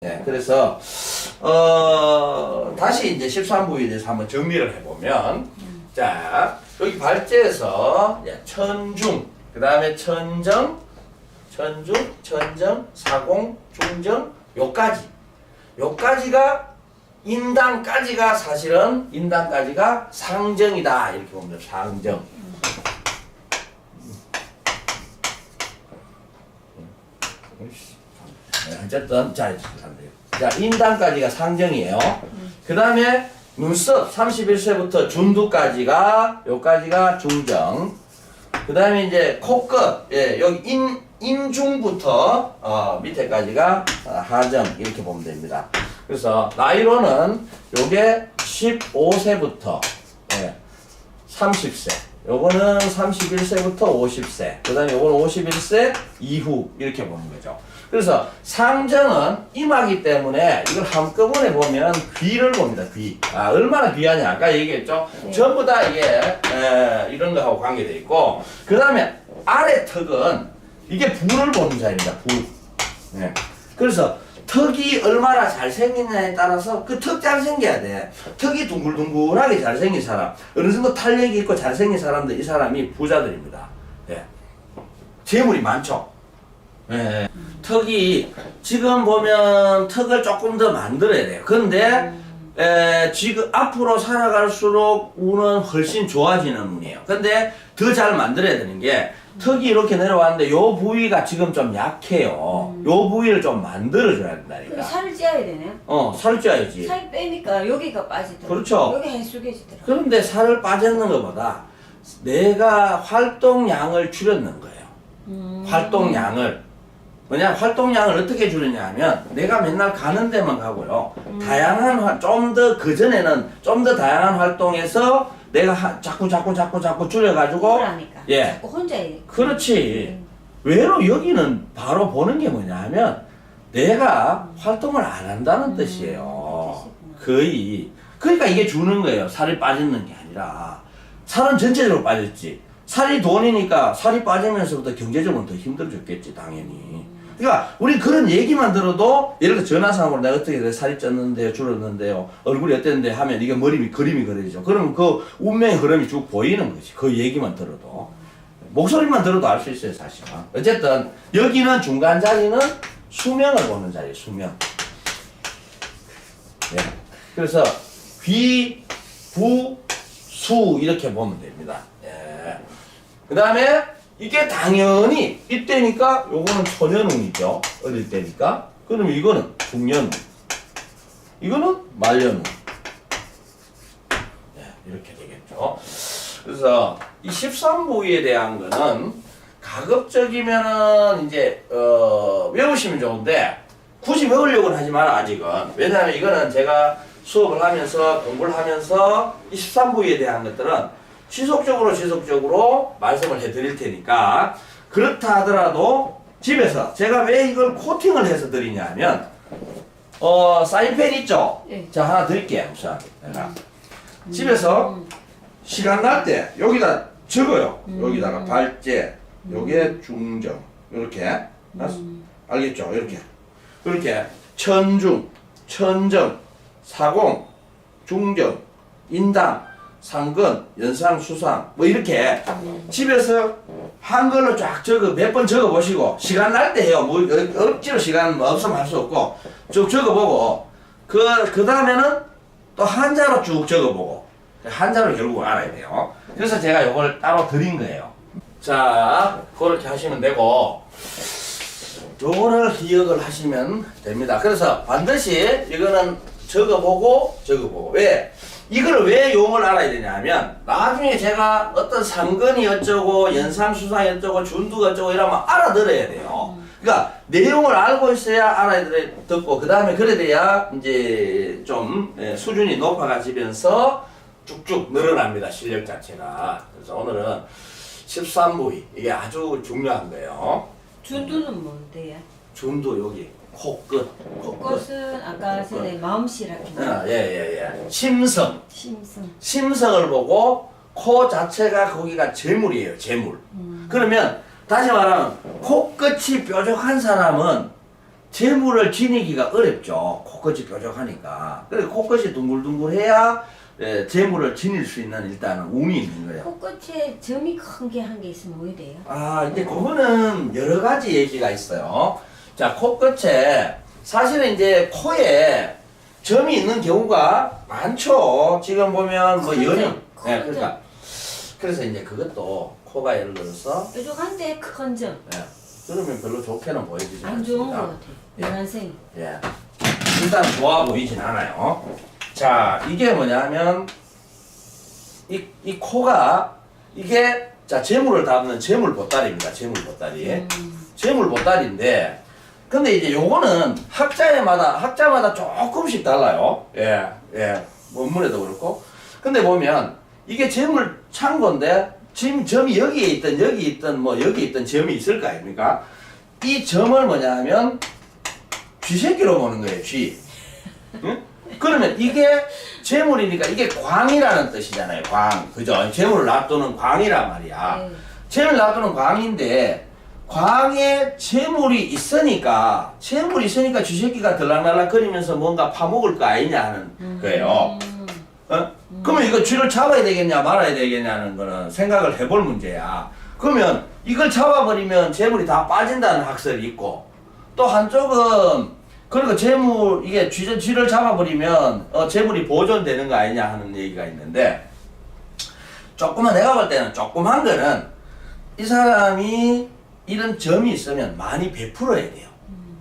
예, 그래서 다시 이제 13부에 대해서 한번 정리를 해보면 자 여기 발제에서 천중 그 다음에 천정 사공 중정 요까지가 인당까지가 사실은 인당까지가 상정이다 이렇게 보면 돼요. 상정. 어쨌든 자 인당까지가 상정이에요. 그 다음에 눈썹 31세부터 준두까지가 요까지가 중정. 그 다음에 이제 코끝 여기 인중부터 밑에까지가 하정 이렇게 보면 됩니다. 그래서 나이로는 요게 15세부터 30세 요거는 31세부터 50세 그 다음에 요거는 51세 이후 이렇게 보는 거죠. 그래서 상정은 임하기 때문에 이걸 한꺼번에 보면 귀를 봅니다. 귀. 얼마나 귀하냐 아까 얘기했죠. 전부 다 이게 이런 거하고 관계되어 있고 그 다음에 아래 턱은 이게 부를 보는 자입니다. 부. 그래서 턱이 얼마나 잘생겼냐에 따라서 그 턱 잘생겨야 돼. 턱이 둥글둥글하게 잘생긴 사람 어느 정도 탄력이 있고 잘생긴 사람들 이 사람이 부자들입니다. 재물이 많죠. 턱이 지금 보면 턱을 조금 더 만들어야 돼요. 근데 지금 앞으로 살아갈수록 운은 훨씬 좋아지는 운이에요. 근데 더 잘 만들어야 되는 게 턱이 이렇게 내려왔는데 요 부위가 지금 좀 약해요. 요 부위를 좀 만들어줘야 된다니까. 살을 찌어야 되네. 살을 쪄야지. 살 빼니까 여기가 빠지더라고. 그렇죠. 여기 해숙해지더라고. 그런데 살을 빠졌는 것보다 내가 활동량을 줄였는 거예요. 활동량을. 뭐냐 활동량을 어떻게 줄이냐 하면 내가 맨날 가는 데만 가고요. 다양한 좀 더 그전에는 좀 더 다양한 활동에서 내가 자꾸 줄여가지고 자꾸 혼자 해. 그렇지. 외로 여기는 바로 보는 게 뭐냐 하면 내가 활동을 안 한다는 뜻이에요. 거의. 그러니까 이게 주는 거예요. 살이 빠지는 게 아니라 살은 전체적으로 빠졌지. 살이 돈이니까 살이 빠지면서부터 경제적으로 더 힘들어졌겠지 당연히. 그러니까 우리 그런 얘기만 들어도 예를 들어 전화상으로 내가 어떻게 살이 쪘는데요 줄었는데요 얼굴이 어땠는데 하면 이게 그림이 그려지죠. 그러면 그 운명의 흐름이 쭉 보이는 거지. 그 얘기만 들어도 목소리만 들어도 알 수 있어요 사실은. 어쨌든 여기는 중간 자리는 수명을 보는 자리예요. 수명. 그래서 귀, 부, 수 이렇게 보면 됩니다. 그 다음에 이게 당연히 이때니까 요거는 초년운이죠. 어릴 때니까. 그럼 이거는 중년운. 이거는 말년운. 이렇게 되겠죠. 그래서 이 13부위에 대한 거는 가급적이면은 이제 외우시면 좋은데 굳이 외우려고는 하지 마라 아직은. 왜냐하면 이거는 제가 수업을 하면서 공부를 하면서 이 13부위에 대한 것들은 지속적으로 말씀을 해드릴 테니까 그렇다 하더라도 집에서 제가 왜 이걸 코팅을 해서 드리냐 하면 사인펜 있죠? 네. 자 하나 드릴게요. 우선 내가 집에서 시간 날 때 여기다 적어요. 여기다가 발제 요게 중정 이렇게 알겠죠? 이렇게 천중 천정 사공 중정 인당 상근, 연상, 수상 뭐 이렇게 집에서 한글로 쫙 몇 번 적어보시고 시간 날 때 해요. 뭐 억지로 시간 없으면 할 수 없고 쭉 적어보고 그 다음에는 또 한자로 쭉 적어보고 한자로 결국은 알아야 돼요. 그래서 제가 이걸 따로 드린 거예요. 자 그렇게 하시면 되고 요거를 기억을 하시면 됩니다. 그래서 반드시 이거는 적어보고 왜? 이걸 왜 용을 알아야 되냐 하면 나중에 제가 어떤 상근이 어쩌고 연상수상이 어쩌고 준두가 어쩌고 이러면 알아들어야 돼요. 그러니까 내용을 알고 있어야 알아야 듣고 그 다음에 그래 돼야 이제 좀 수준이 높아가지면서 쭉쭉 늘어납니다. 실력 자체가. 그래서 오늘은 13부위 이게 아주 중요한 거예요. 준두는 뭔데요? 준두 여기 코끝. 코끝은 아까 전에 마음씨라고. 심성. 심성을 보고 코 자체가 거기가 재물이에요. 재물. 그러면 다시 말하면 코끝이 뾰족한 사람은 재물을 지니기가 어렵죠. 코끝이 뾰족하니까. 그래서 코끝이 둥글둥글해야 재물을 지닐 수 있는 일단은 운이 있는 거예요. 코끝에 점이 큰 게 한 개 있으면 왜 돼요? 아, 이제 그거는 여러 가지 얘기가 있어요. 자, 코끝에 사실은 이제 코에 점이 있는 경우가 많죠. 지금 보면 뭐 큰 연이, 점, 큰 네, 그러니까 그래서 이제 그것도 코가 예를 들어서 뾰족한데 큰 점. 그러면 별로 좋게는 보여지지 안 좋은 것 않습니다. 같아. 연한생. 예. 일단 좋아 보이진 않아요. 자, 이게 뭐냐면 이 코가 이게 자 재물을 담는 재물 보따리입니다. 재물 보따리. 재물 보따리인데 근데 이제 요거는 학자마다 조금씩 달라요. 예. 예. 원문에도 그렇고. 근데 보면 이게 재물 창고인데 지금 점이 여기에 있던 뭐 여기 있던 점이 있을 거 아닙니까? 이 점을 뭐냐 하면 쥐새끼로 보는 거예요. 쥐. 응? 그러면 이게 재물이니까 이게 광이라는 뜻이잖아요. 광. 그죠? 재물을 놔두는 광이란 말이야. 네. 재물을 놔두는 광인데 광에 재물이 있으니까 쥐새끼가 들락날락 거리면서 뭔가 파먹을 거 아니냐 하는 거예요. 어? 그러면 이거 쥐를 잡아야 되겠냐 말아야 되겠냐는 거는 생각을 해볼 문제야. 그러면 이걸 잡아버리면 재물이 다 빠진다는 학설이 있고 또 한쪽은 그러니까 재물 이게 쥐를 잡아버리면 재물이 보존되는 거 아니냐 하는 얘기가 있는데 조그만 내가 볼 때는 조그만 거는 이 사람이 이런 점이 있으면 많이 베풀어야 돼요.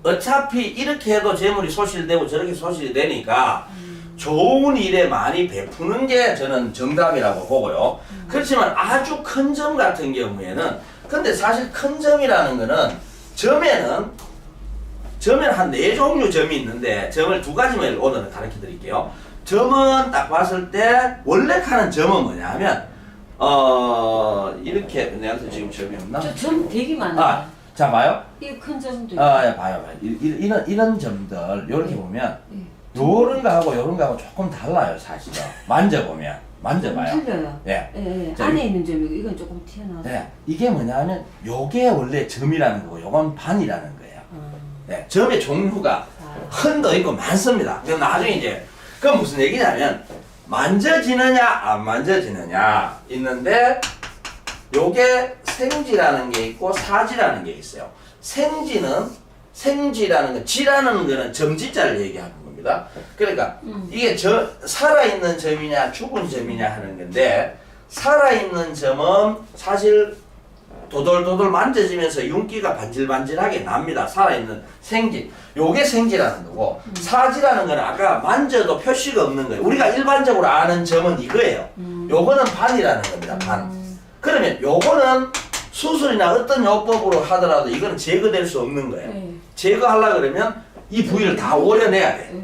어차피 이렇게 해도 재물이 소실되고 저렇게 소실이 되니까 좋은 일에 많이 베푸는 게 저는 정답이라고 보고요. 그렇지만 아주 큰 점 같은 경우에는 근데 사실 큰 점이라는 거는 점에는 한 4종류 점이 있는데 점을 2가지만 오늘은 가르쳐 드릴게요. 점은 딱 봤을 때 원래 하는 점은 뭐냐 하면 이렇게 내한테 지금 점이 없나? 저 점 되게 많아요. 아, 자 봐요. 이 큰 점도 있고. 예, 봐요. 이런 점들 이렇게 보면 요런 거하고 조금 달라요, 사실은. 만져보면. 만져봐요. 틀려요. 예. 예, 예. 자, 안에 있는 점이고 이건 조금 튀어나와서. 네. 이게 뭐냐면 요게 원래 점이라는 거고 요건 반이라는 거예요. 네. 점의 종류가 흔도 있고 많습니다. 그럼 나중에 이제 그건 무슨 얘기냐면 만져지느냐 안 만져지느냐 있는데 요게 생지라는 게 있고 사지라는 게 있어요. 생지라는 건 지라는 거는 점지자를 얘기하는 겁니다. 그러니까 이게 살아있는 점이냐 죽은 점이냐 하는 건데 살아있는 점은 사실 도돌도돌 만져지면서 윤기가 반질반질하게 납니다. 살아있는 생지. 요게 생지라는 거고 사지라는 건 아까 만져도 표시가 없는 거예요. 우리가 일반적으로 아는 점은 이거예요. 요거는 반이라는 겁니다. 반. 그러면 요거는 수술이나 어떤 요법으로 하더라도 이거는 제거될 수 없는 거예요. 제거하려고 그러면 이 부위를 다 오려내야 돼.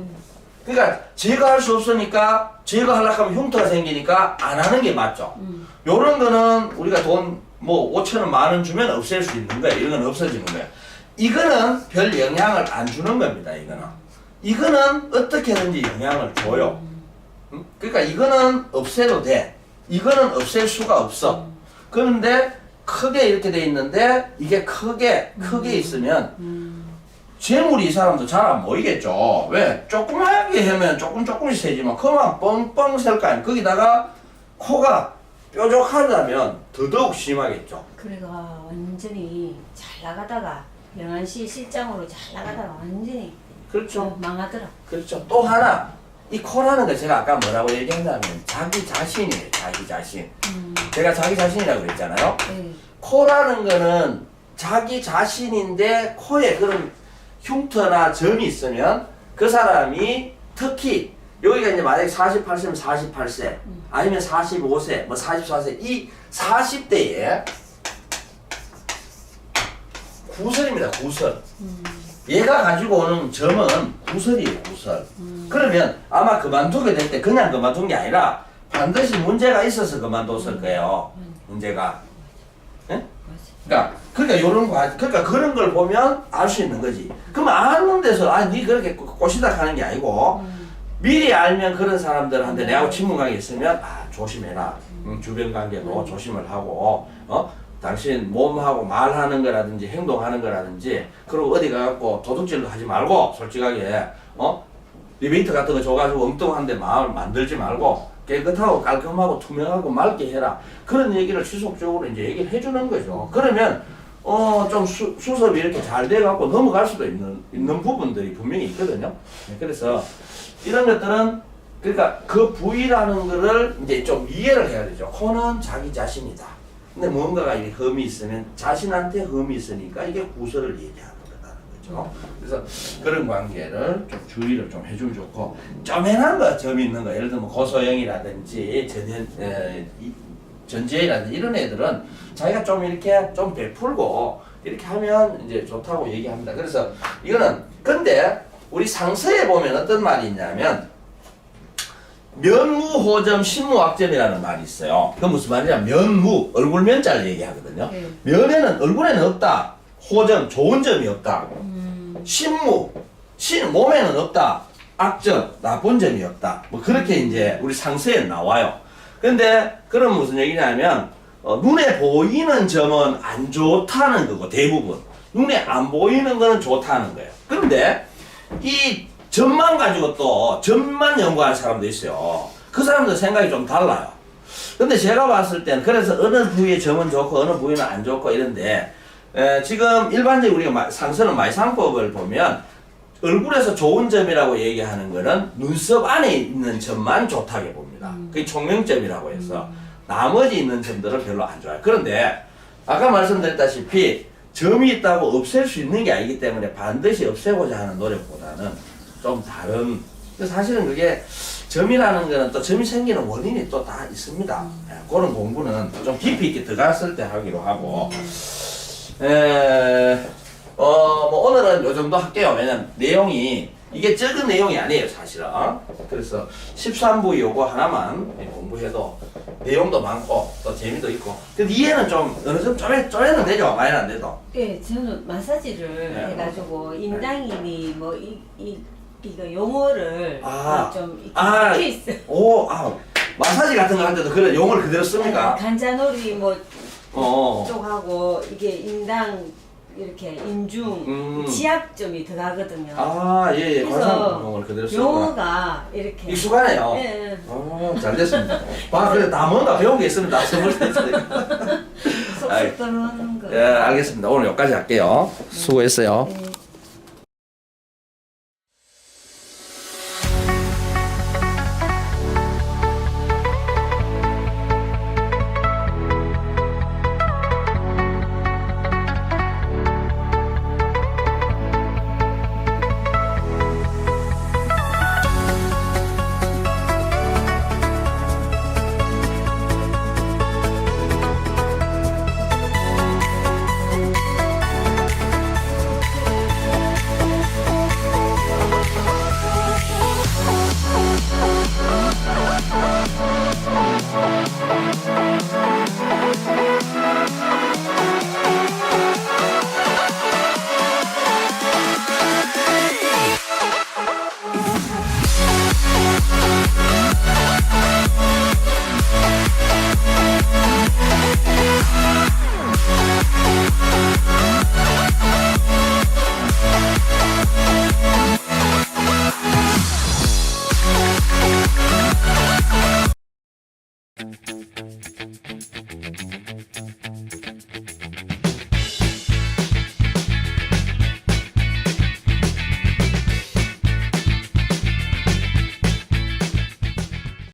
그러니까 제거할 수 없으니까 제거하려고 하면 흉터가 생기니까 안 하는 게 맞죠. 요런 거는 우리가 돈 뭐 5,000원, 10,000원 주면 없앨 수 있는 거예요. 이건 없어지는 거예요. 이거는 별 영향을 안 주는 겁니다. 이거는 어떻게든지 영향을 줘요. 그러니까 이거는 없애도 돼. 이거는 없앨 수가 없어. 그런데 크게 이렇게 돼 있는데 이게 크게 있으면 재물이 이 사람도 잘 안 보이겠죠. 왜? 조그맣게 하면 조금씩 세지만 그만 뻥뻥 셀 거 아니에요. 거기다가 코가 뾰족하다면 더더욱 심하겠죠. 그래가 완전히 잘 나가다가 영안시 실장으로 잘 나가다가 완전히 그렇죠. 망하더라. 그렇죠. 또 하나 이 코라는 거 제가 아까 뭐라고 얘기했냐면 자기 자신이에요. 자기 자신. 제가 자기 자신이라고 그랬잖아요. 네. 코라는 거는 자기 자신인데 코에 그런 흉터나 점이 있으면 그 사람이 특히 여기가 이제 만약에 48세면 48세 아니면 45세 뭐 44세 이 40대에 구설입니다. 구설. 얘가 가지고 오는 점은 구설이에요. 구설. 그러면 아마 그만두게 될 때 그냥 그만둔 게 아니라 반드시 문제가 있어서 그만뒀을 거예요. 문제가. 예? 그러니까 요런 거, 그러니까 그런 걸 보면 알 수 있는 거지. 그럼 아는 데서 니 그렇게 꼬시다 하는 게 아니고 미리 알면 그런 사람들한테 내하고 친분 관계 있으면 조심해라. 주변 관계도 조심을 하고 당신 몸하고 말하는 거라든지 행동하는 거라든지 그리고 어디 가갖고 도둑질도 하지 말고 솔직하게 리베이트 같은 거 줘가지고 엉뚱한데 마음을 만들지 말고 깨끗하고 깔끔하고 투명하고 맑게 해라. 그런 얘기를 지속적으로 이제 얘기를 해주는 거죠. 그러면 좀 수습이 이렇게 잘 돼갖고 넘어갈 수도 있는 부분들이 분명히 있거든요. 그래서 이런 것들은 그러니까 그 부위라는 거를 이제 좀 이해를 해야 되죠. 코는 자기 자신이다. 근데 뭔가가 이게 흠이 있으면 자신한테 흠이 있으니까 이게 구설을 얘기하는 거다는 거죠. 그래서 그런 관계를 좀 주의를 좀 해주면 좋고 쪼맨한 거, 점 있는 거, 예를 들면 고소영이라든지 전지혜라든지 이런 애들은 자기가 좀 이렇게 좀 베풀고 이렇게 하면 이제 좋다고 얘기합니다. 그래서 이거는 근데 우리 상서에 보면 어떤 말이 있냐면 면무호점 신무악점이라는 말이 있어요. 그 무슨 말이냐? 면무 얼굴 면자를 얘기하거든요. 면에는 얼굴에는 없다. 호점 좋은 점이 없다. 신무 몸에는 없다. 악점 나쁜 점이 없다. 뭐 그렇게 이제 우리 상서에 나와요. 근데 그런 무슨 얘기냐면 눈에 보이는 점은 안 좋다는 거고 대부분 눈에 안 보이는 거는 좋다는 거예요. 그런데 이 점만 가지고 또 점만 연구하는 사람도 있어요. 그 사람들 생각이 좀 달라요. 근데 제가 봤을 때는 그래서 어느 부위의 점은 좋고 어느 부위는 안 좋고 이런데 지금 일반적으로 우리가 상서는 마이상법을 보면 얼굴에서 좋은 점이라고 얘기하는 거는 눈썹 안에 있는 점만 좋다고 봅니다. 그게 총명점이라고 해서 나머지 있는 점들은 별로 안 좋아요. 그런데 아까 말씀드렸다시피 점이 있다고 없앨 수 있는 게 아니기 때문에 반드시 없애고자 하는 노력보다는 좀 다른 사실은 그게 점이라는 거는 또 점이 생기는 원인이 또 다 있습니다. 그런 공부는 좀 깊이 있게 들어갔을 때 하기로 하고 뭐 오늘은 요 정도 할게요. 왜냐면 내용이 이게 적은 내용이 아니에요 사실은. 그래서 13부 요거 하나만 공부해도 내용도 많고 또 재미도 있고 근데 이해는 좀 어느 정도 쪼개는 되죠. 많이는 안 돼도. 예, 저는 마사지를 네. 해가지고 인당이니 뭐 이거 용어를 좀 이렇게 있어요. 마사지 같은 거 할 때도 그런 용어를 그대로 씁니까? 간자놀이 뭐 쪽하고 이게 인당 이렇게 인중 지압점이 들어가거든요. 예. 그래서 관상 용어를 그대로 쓰구나. 용어가 이렇게 익숙하네요. 예. 잘 됐습니다. 그래 다 뭔가 배운 게 있으면 다 써볼 수 있어요. 쏙쏙 들어오는 거. 예, 알겠습니다. 오늘 여기까지 할게요. 수고했어요.